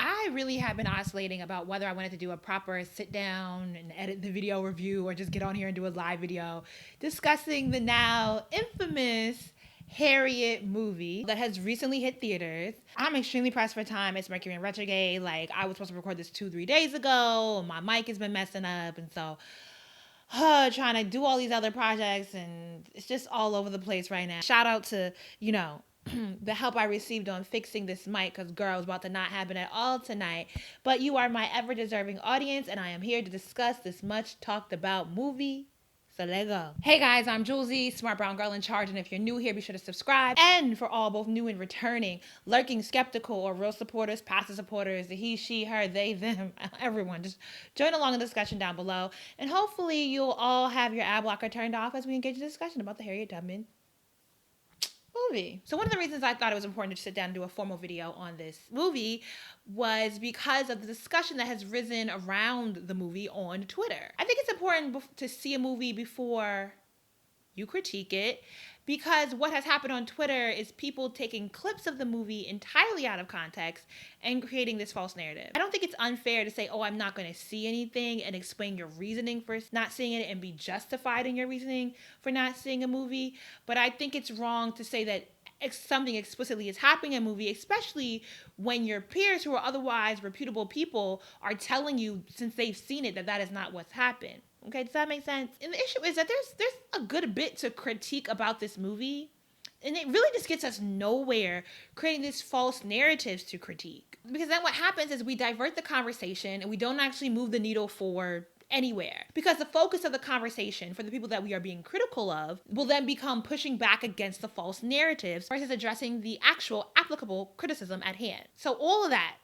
I really have been oscillating about whether I wanted to do a proper sit down and edit the video review or just get on here and do a live video discussing the now infamous Harriet movie that has recently hit theaters. I'm extremely pressed for time. It's Mercury in retrograde. Like, I was supposed to record this 2-3 days ago. My mic has been messing up. And so, trying to do all these other projects, and it's just all over the place right now. Shout out to, the help I received on fixing this mic, because girl, it was about to not happen at all tonight. But you are my ever deserving audience, and I am here to discuss this much talked about movie. So let's go. Hey guys, I'm Julesy, smart brown girl in charge, and if you're new here, be sure to subscribe. And for all both new and returning, lurking, skeptical, or real supporters, passive supporters, the he, she, her, they, them, everyone, just join along in the discussion down below. And hopefully you'll all have your ad blocker turned off as we engage in discussion about the Harriet Tubman movie. So one of the reasons I thought it was important to sit down and do a formal video on this movie was because of the discussion that has risen around the movie on Twitter. I think it's important to see a movie before you critique it, because what has happened on Twitter is people taking clips of the movie entirely out of context and creating this false narrative. I don't think it's unfair to say, oh, I'm not going to see anything, and explain your reasoning for not seeing it and be justified in your reasoning for not seeing a movie. But I think it's wrong to say that something explicitly is happening in a movie, especially when your peers who are otherwise reputable people are telling you, since they've seen it, that that is not what's happened. Okay, does that make sense? And the issue is that there's a good bit to critique about this movie, and it really just gets us nowhere creating these false narratives to critique. Because then what happens is we divert the conversation and we don't actually move the needle forward anywhere. Because the focus of the conversation for the people that we are being critical of will then become pushing back against the false narratives versus addressing the actual applicable criticism at hand. So all of that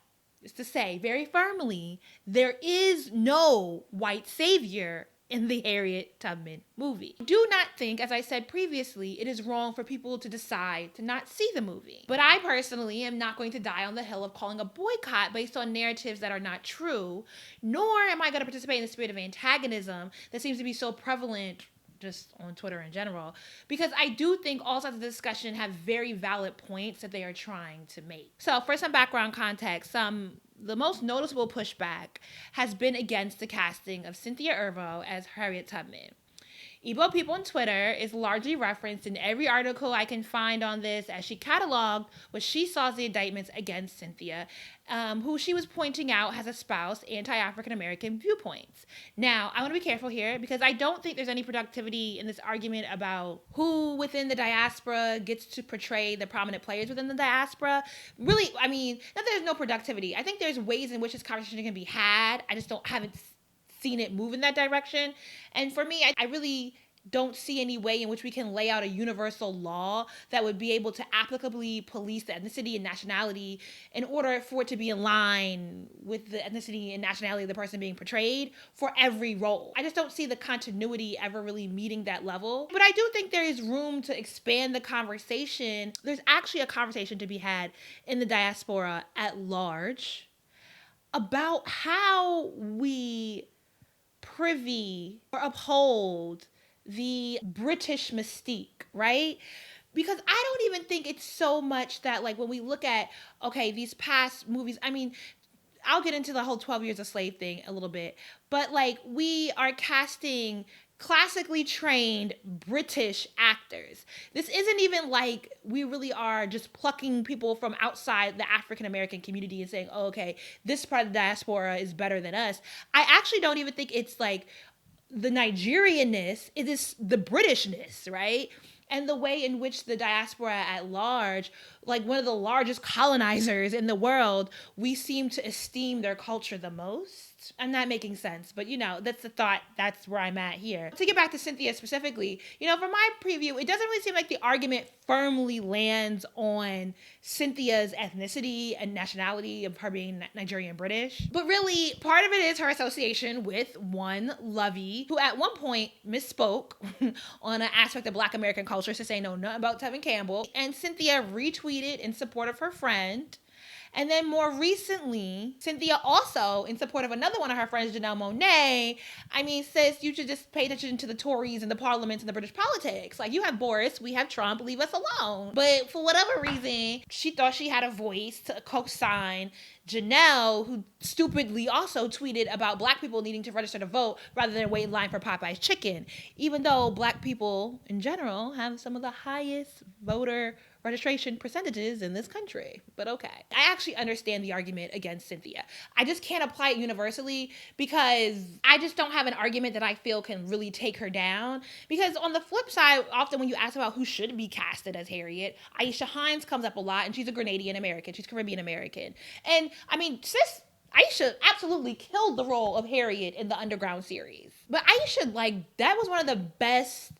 is to say very firmly, there is no white savior in the Harriet Tubman movie. Do not think, as I said previously, it is wrong for people to decide to not see the movie. But I personally am not going to die on the hill of calling a boycott based on narratives that are not true, nor am I going to participate in the spirit of antagonism that seems to be so prevalent just on Twitter in general, because I do think all sides of the discussion have very valid points that they are trying to make. So for some background context, the most noticeable pushback has been against the casting of Cynthia Urbo as Harriet Tubman. Igbo people on Twitter is largely referenced in every article I can find on this, as she cataloged what she saw as the indictments against Cynthia, who she was pointing out has espoused anti-African American viewpoints. Now, I want to be careful here, because I don't think there's any productivity in this argument about who within the diaspora gets to portray the prominent players within the diaspora. Really, I mean, not that there's no productivity. I think there's ways in which this conversation can be had. I just haven't seen it move in that direction. And for me, I really don't see any way in which we can lay out a universal law that would be able to applicably police the ethnicity and nationality in order for it to be in line with the ethnicity and nationality of the person being portrayed for every role. I just don't see the continuity ever really meeting that level. But I do think there is room to expand the conversation. There's actually a conversation to be had in the diaspora at large about how we privy or uphold the British mystique, right? Because I don't even think it's so much that, like, when we look at, okay, these past movies, I mean, I'll get into the whole 12 Years a Slave thing a little bit, but like, we are casting classically trained British actors. This isn't even like we really are just plucking people from outside the African American community and saying, oh, okay, this part of the diaspora is better than us. I actually don't even think it's like the Nigerianness, it is the Britishness, right? And the way in which the diaspora at large, like one of the largest colonizers in the world, we seem to esteem their culture the most. I'm not making sense, but that's the thought. That's where I'm at here. To get back to Cynthia specifically, for my preview, it doesn't really seem like the argument firmly lands on Cynthia's ethnicity and nationality of her being Nigerian British. But really, part of it is her association with one Lovey, who at one point misspoke on an aspect of Black American culture to say no, nothing about Tevin Campbell. And Cynthia retweeted in support of her friend And then more recently, Cynthia also, in support of another one of her friends, Janelle Monáe, I mean, sis, you should just pay attention to the Tories and the parliaments and the British politics. Like, you have Boris, we have Trump, leave us alone. But for whatever reason, she thought she had a voice to co-sign Janelle, who stupidly also tweeted about black people needing to register to vote rather than wait in line for Popeye's chicken, even though black people in general have some of the highest voter registration percentages in this country. But okay. I actually understand the argument against Cynthia. I just can't apply it universally because I just don't have an argument that I feel can really take her down. Because on the flip side, often when you ask about who should be casted as Harriet, Ayesha Hynes comes up a lot, and she's a Grenadian American. She's Caribbean American. And I mean, sis, Ayesha absolutely killed the role of Harriet in the Underground series. But Ayesha, that was one of the best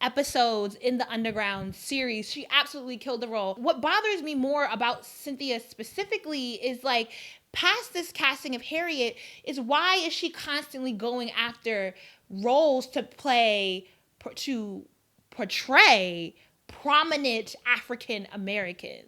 episodes in the Underground series. She absolutely killed the role. What bothers me more about Cynthia specifically is past this casting of Harriet is why is she constantly going after roles to portray prominent African Americans?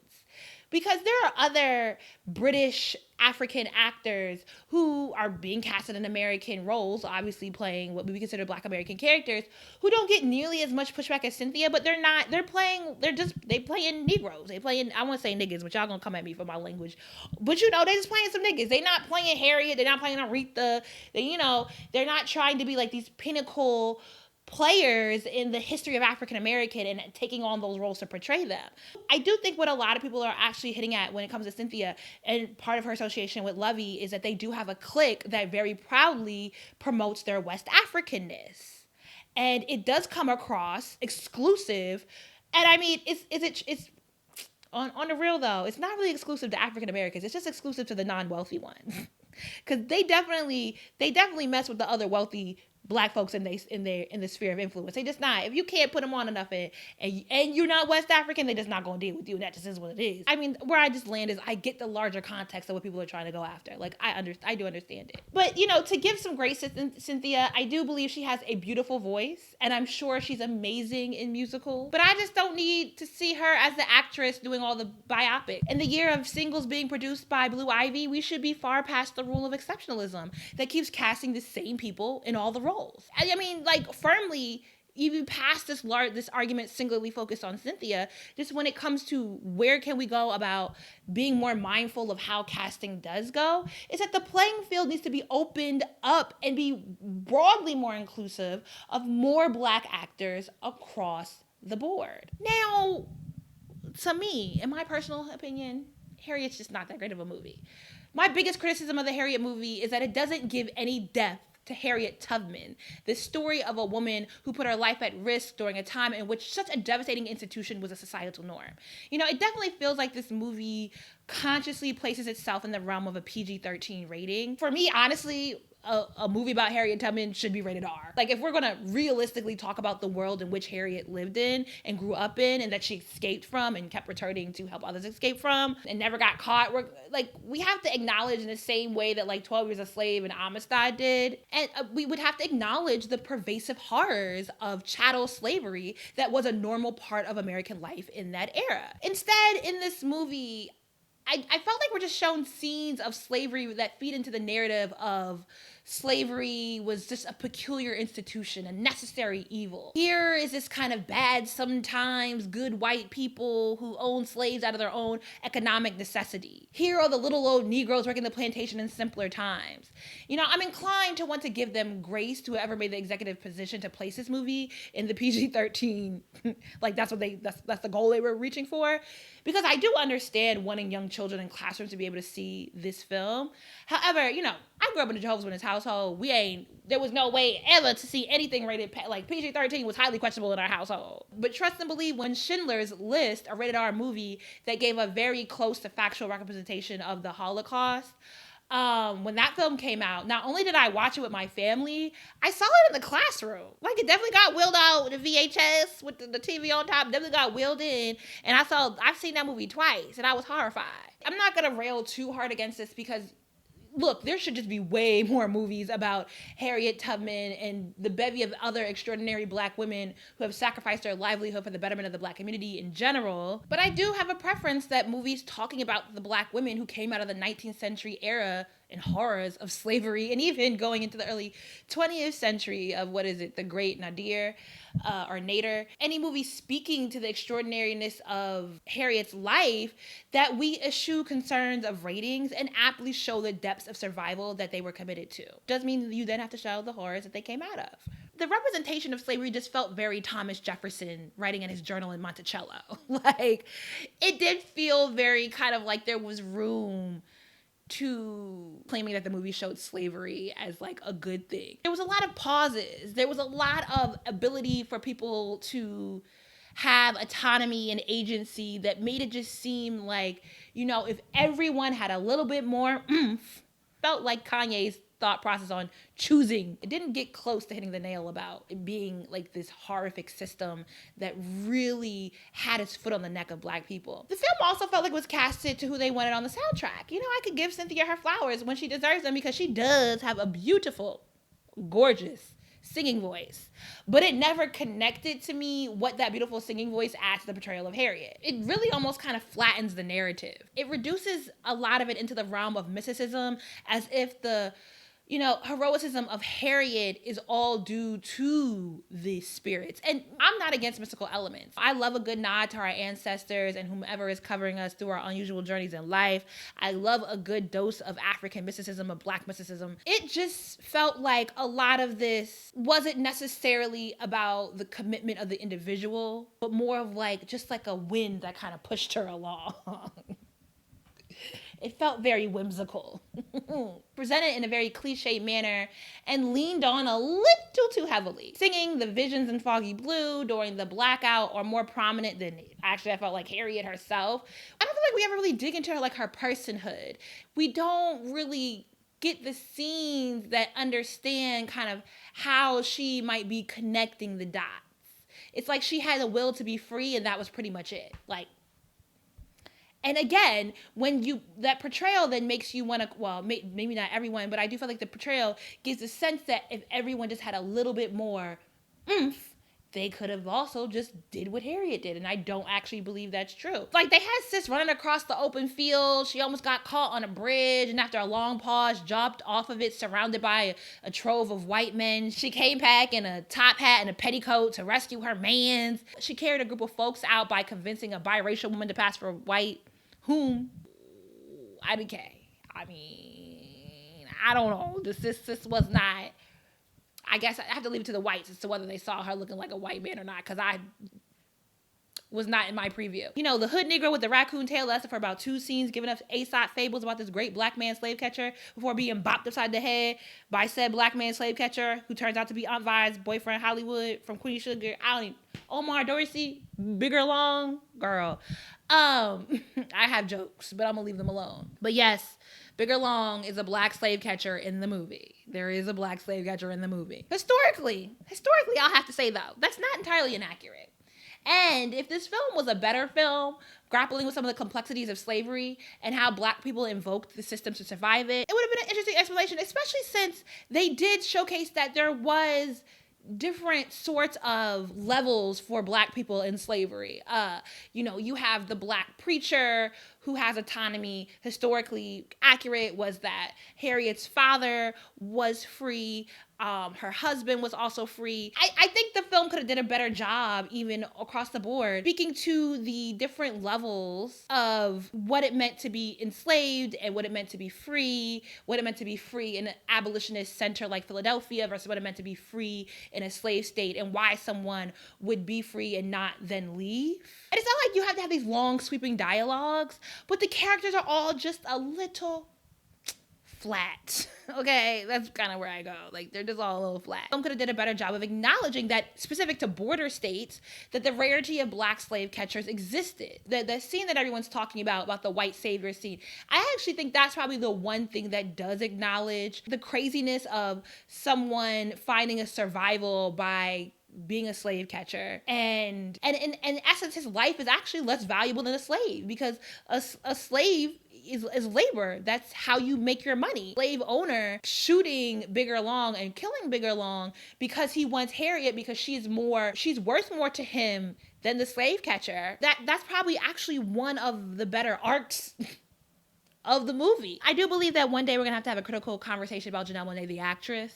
Because there are other British African actors who are being casted in American roles, obviously playing what we consider Black American characters, who don't get nearly as much pushback as Cynthia, but they play in Negroes. They play in, I want to say niggas, but y'all gonna come at me for my language. But they just playing some niggas. They not playing Harriet, they're not playing Aretha, they're not trying to be like these pinnacle players in the history of African American and taking on those roles to portray them. I do think what a lot of people are actually hitting at when it comes to Cynthia, and part of her association with Lovey, is that they do have a clique that very proudly promotes their West Africanness. And it does come across exclusive. And I mean, it's on the real though, it's not really exclusive to African Americans. It's just exclusive to the non-wealthy ones. Because they definitely mess with the other wealthy Black folks in the sphere of influence. They just not. If you can't put them on enough and you're not West African, they just not gonna deal with you. And that just is what it is. I mean, where I just land is I get the larger context of what people are trying to go after. I do understand it. But to give some grace to Cynthia, I do believe she has a beautiful voice, and I'm sure she's amazing in musicals. But I just don't need to see her as the actress doing all the biopic. In the year of singles being produced by Blue Ivy, we should be far past the rule of exceptionalism that keeps casting the same people in all the roles. I mean, firmly, even past this argument singularly focused on Cynthia, just when it comes to where can we go about being more mindful of how casting does go, is that the playing field needs to be opened up and be broadly more inclusive of more Black actors across the board. Now, to me, in my personal opinion, Harriet's just not that great of a movie. My biggest criticism of the Harriet movie is that it doesn't give any depth to Harriet Tubman, the story of a woman who put her life at risk during a time in which such a devastating institution was a societal norm. It definitely feels like this movie consciously places itself in the realm of a PG-13 rating. For me, honestly, a movie about Harriet Tubman should be rated R. If we're gonna realistically talk about the world in which Harriet lived in and grew up in, and that she escaped from and kept returning to help others escape from and never got caught, we have to acknowledge in the same way that 12 Years a Slave and Amistad did, and we would have to acknowledge the pervasive horrors of chattel slavery that was a normal part of American life in that era. Instead, in this movie, I felt like we're just shown scenes of slavery that feed into the narrative of slavery was just a peculiar institution, a necessary evil. Here is this kind of bad, sometimes good white people who own slaves out of their own economic necessity. Here are the little old Negroes working the plantation in simpler times. I'm inclined to want to give them grace to whoever made the executive position to place this movie in the PG-13. That's the goal they were reaching for. Because I do understand wanting young children in classrooms to be able to see this film. However, I grew up in a Jehovah's Witness household. There was no way ever to see anything rated, PG-13 was highly questionable in our household. But trust and believe, when Schindler's List, a rated R movie that gave a very close to factual representation of the Holocaust, when that film came out, not only did I watch it with my family, I saw it in the classroom. It definitely got wheeled out with the VHS with the TV on top, definitely got wheeled in, and I've seen that movie twice, and I was horrified. I'm not gonna rail too hard against this because look, there should just be way more movies about Harriet Tubman and the bevy of other extraordinary Black women who have sacrificed their livelihood for the betterment of the Black community in general. But I do have a preference that movies talking about the Black women who came out of the 19th century era and horrors of slavery, and even going into the early 20th century of, the Great Nadir, or Nader. Any movie speaking to the extraordinariness of Harriet's life, that we eschew concerns of ratings and aptly show the depths of survival that they were committed to. Does mean you then have to show the horrors that they came out of. The representation of slavery just felt very Thomas Jefferson writing in his journal in Monticello. Like, it did feel very kind of like there was room to claiming that the movie showed slavery as like a good thing. There was a lot of pauses. There was a lot of ability for people to have autonomy and agency that made it just seem like, if everyone had a little bit more oomph, felt like Kanye's thought process on choosing. It didn't get close to hitting the nail about it being like this horrific system that really had its foot on the neck of Black people. The film also felt like it was casted to who they wanted on the soundtrack. I could give Cynthia her flowers when she deserves them, because she does have a beautiful, gorgeous singing voice, but it never connected to me what that beautiful singing voice adds to the portrayal of Harriet. It really almost kind of flattens the narrative. It reduces a lot of it into the realm of mysticism, as if the heroicism of Harriet is all due to the spirits. And I'm not against mystical elements. I love a good nod to our ancestors and whomever is covering us through our unusual journeys in life. I love a good dose of African mysticism, of Black mysticism. It just felt like a lot of this wasn't necessarily about the commitment of the individual, but more of like just like a wind that kind of pushed her along. It felt very whimsical, presented in a very cliche manner, and leaned on a little too heavily. Singing the visions in foggy blue during the blackout are more prominent than actually I felt like Harriet herself. I don't feel like we ever really dig into her personhood. We don't really get the scenes that understand kind of how she might be connecting the dots. It's like she had a will to be free, and that was pretty much it. And again, that portrayal then makes you want to, maybe not everyone, but I do feel like the portrayal gives the sense that if everyone just had a little bit more oomph, they could have also just did what Harriet did. And I don't actually believe that's true. Like, they had sis running across the open field. She almost got caught on a bridge, and after a long pause, jumped off of it, surrounded by a trove of white men. She came back in a top hat and a petticoat to rescue her mans. She carried a group of folks out by convincing a biracial woman to pass for white, whom IDK. I mean, I don't know. This was not. I guess I have to leave it to the whites as to whether they saw her looking like a white man or not, because I was not in my preview. The hood Negro with the raccoon tail lasted for about 2 scenes, giving us Aesop fables about this great Black man slave catcher before being bopped upside the head by said Black man slave catcher, who turns out to be Aunt Vi's boyfriend Hollywood from Queen Sugar. Omar Dorsey, bigger long girl. I have jokes, but I'm gonna leave them alone. But yes, Bigger Long is a Black slave catcher in the movie. There is a Black slave catcher in the movie. Historically, I'll have to say though, that's not entirely inaccurate. And if this film was a better film, grappling with some of the complexities of slavery and how Black people invoked the system to survive it, it would have been an interesting explanation, especially since they did showcase that there was different sorts of levels for Black people in slavery. You have the Black preacher who has autonomy. Historically accurate was that Harriet's father was free. Her husband was also free. I think the film could have did a better job, even across the board, speaking to the different levels of what it meant to be enslaved and what it meant to be free, what it meant to be free in an abolitionist center like Philadelphia versus what it meant to be free in a slave state, and why someone would be free and not then leave. And it's not like you have to have these long sweeping dialogues, but the characters are all just a little flat. Okay, that's kind of where I go. Like, they're just all a little flat. Some could have did a better job of acknowledging that, specific to border states, that the rarity of Black slave catchers existed. The scene that everyone's talking about the white savior scene, I actually think that's probably the one thing that does acknowledge the craziness of someone finding a survival by being a slave catcher, and in essence his life is actually less valuable than a slave, because a slave, is labor. That's how you make your money. Slave owner shooting Bigger Long and killing Bigger Long because he wants Harriet because she's worth more to him than the slave catcher. That's probably actually one of the better arcs of the movie. I do believe that one day we're gonna have to have a critical conversation about Janelle Monáe, the actress.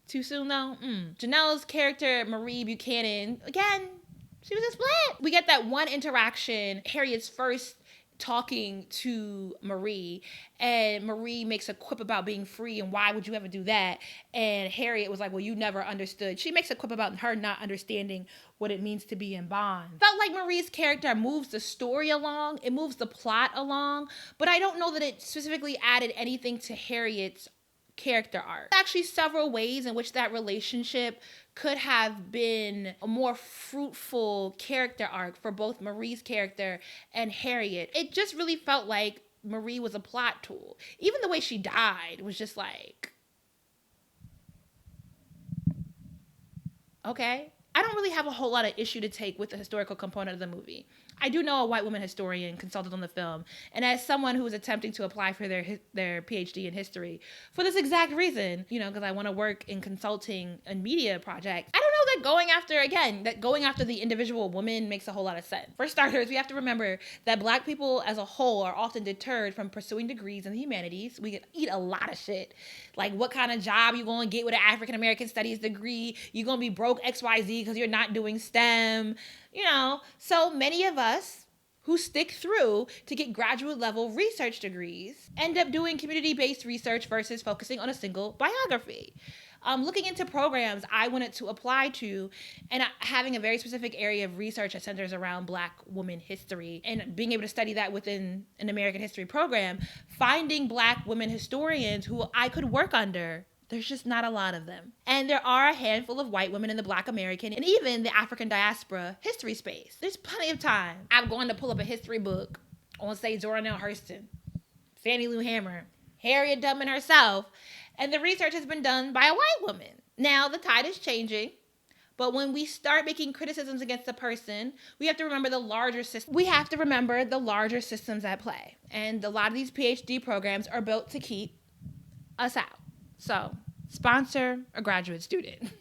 Too soon though? Janelle's character, Marie Buchanan, again, she was a split. We get that one interaction, Harriet's first talking to Marie, and Marie makes a quip about being free and why would you ever do that? And Harriet was like, well, you never understood. She makes a quip about her not understanding what it means to be in bond. Felt like Marie's character moves the story along, it moves the plot along, but I don't know that it specifically added anything to Harriet's character arc. Actually, several ways in which that relationship could have been a more fruitful character arc for both Marie's character and Harriet. It just really felt like Marie was a plot tool. Even the way she died was just like, okay. I don't really have a whole lot of issue to take with the historical component of the movie. I do know a white woman historian consulted on the film, and as someone who is attempting to apply for their PhD in history for this exact reason, because I want to work in consulting and media projects, I don't know that going after the individual woman makes a whole lot of sense. For starters, we have to remember that Black people as a whole are often deterred from pursuing degrees in the humanities. We can eat a lot of shit. Like, what kind of job you going to get with an African American studies degree? You going to be broke XYZ because you're not doing STEM. So many of us who stick through to get graduate level research degrees end up doing community-based research versus focusing on a single biography. Looking into programs I wanted to apply to and having a very specific area of research that centers around Black women history and being able to study that within an American history program, finding Black women historians who I could work under. There's just not a lot of them. And there are a handful of white women in the Black American and even the African diaspora history space. There's plenty of time. I'm going to pull up a history book on, say, Zora Neale Hurston, Fannie Lou Hamer, Harriet Tubman herself, and the research has been done by a white woman. Now, the tide is changing, but when we start making criticisms against a person, we have to remember the larger system. We have to remember the larger systems at play. And a lot of these PhD programs are built to keep us out. So, sponsor a graduate student.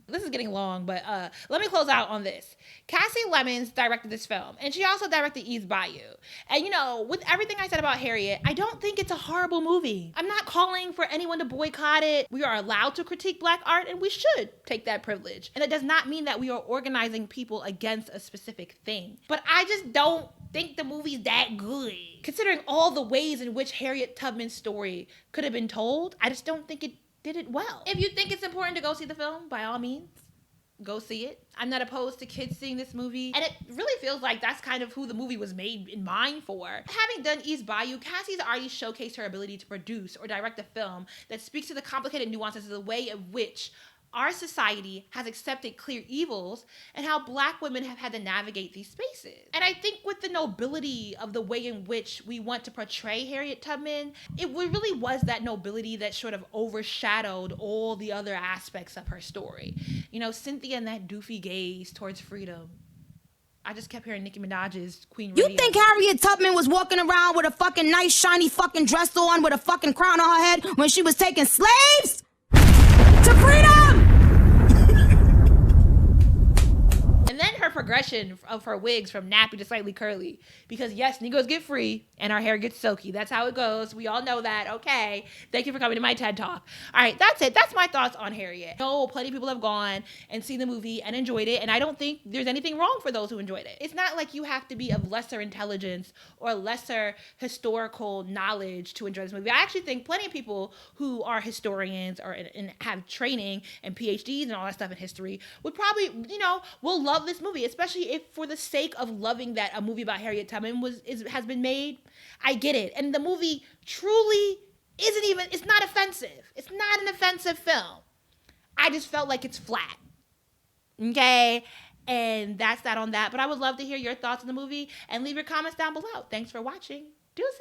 This is getting long, but let me close out on this. Cassie Lemons directed this film, and she also directed East Bayou. And with everything I said about Harriet, I don't think it's a horrible movie. I'm not calling for anyone to boycott it. We are allowed to critique Black art, and we should take that privilege. And it does not mean that we are organizing people against a specific thing. But I just don't think the movie's that good. Considering all the ways in which Harriet Tubman's story could have been told, I just don't think it did it well. If you think it's important to go see the film, by all means, go see it. I'm not opposed to kids seeing this movie. And it really feels like that's kind of who the movie was made in mind for. Having done East Bayou, Cassie's already showcased her ability to produce or direct a film that speaks to the complicated nuances of the way in which our society has accepted clear evils and how Black women have had to navigate these spaces. And I think with the nobility of the way in which we want to portray Harriet Tubman, it really was that nobility that sort of overshadowed all the other aspects of her story. Cynthia and that doofy gaze towards freedom. I just kept hearing Nicki Minaj's Queen Radio. You think Harriet Tubman was walking around with a fucking nice shiny fucking dress on with a fucking crown on her head when she was taking slaves to freedom? And then her progression of her wigs from nappy to slightly curly. Because yes, Negroes get free and our hair gets silky. That's how it goes. We all know that. Okay. Thank you for coming to my TED Talk. All right, that's it. That's my thoughts on Harriet. No, plenty of people have gone and seen the movie and enjoyed it. And I don't think there's anything wrong for those who enjoyed it. It's not like you have to be of lesser intelligence or lesser historical knowledge to enjoy this movie. I actually think plenty of people who are historians or and have training and PhDs and all that stuff in history would probably, will love this movie, especially if for the sake of loving that a movie about Harriet Tubman has been made. I get it. And the movie truly it's not offensive. It's not an offensive film. I just felt like it's flat. Okay? And that's that on that. But I would love to hear your thoughts on the movie and leave your comments down below. Thanks for watching. Deuces.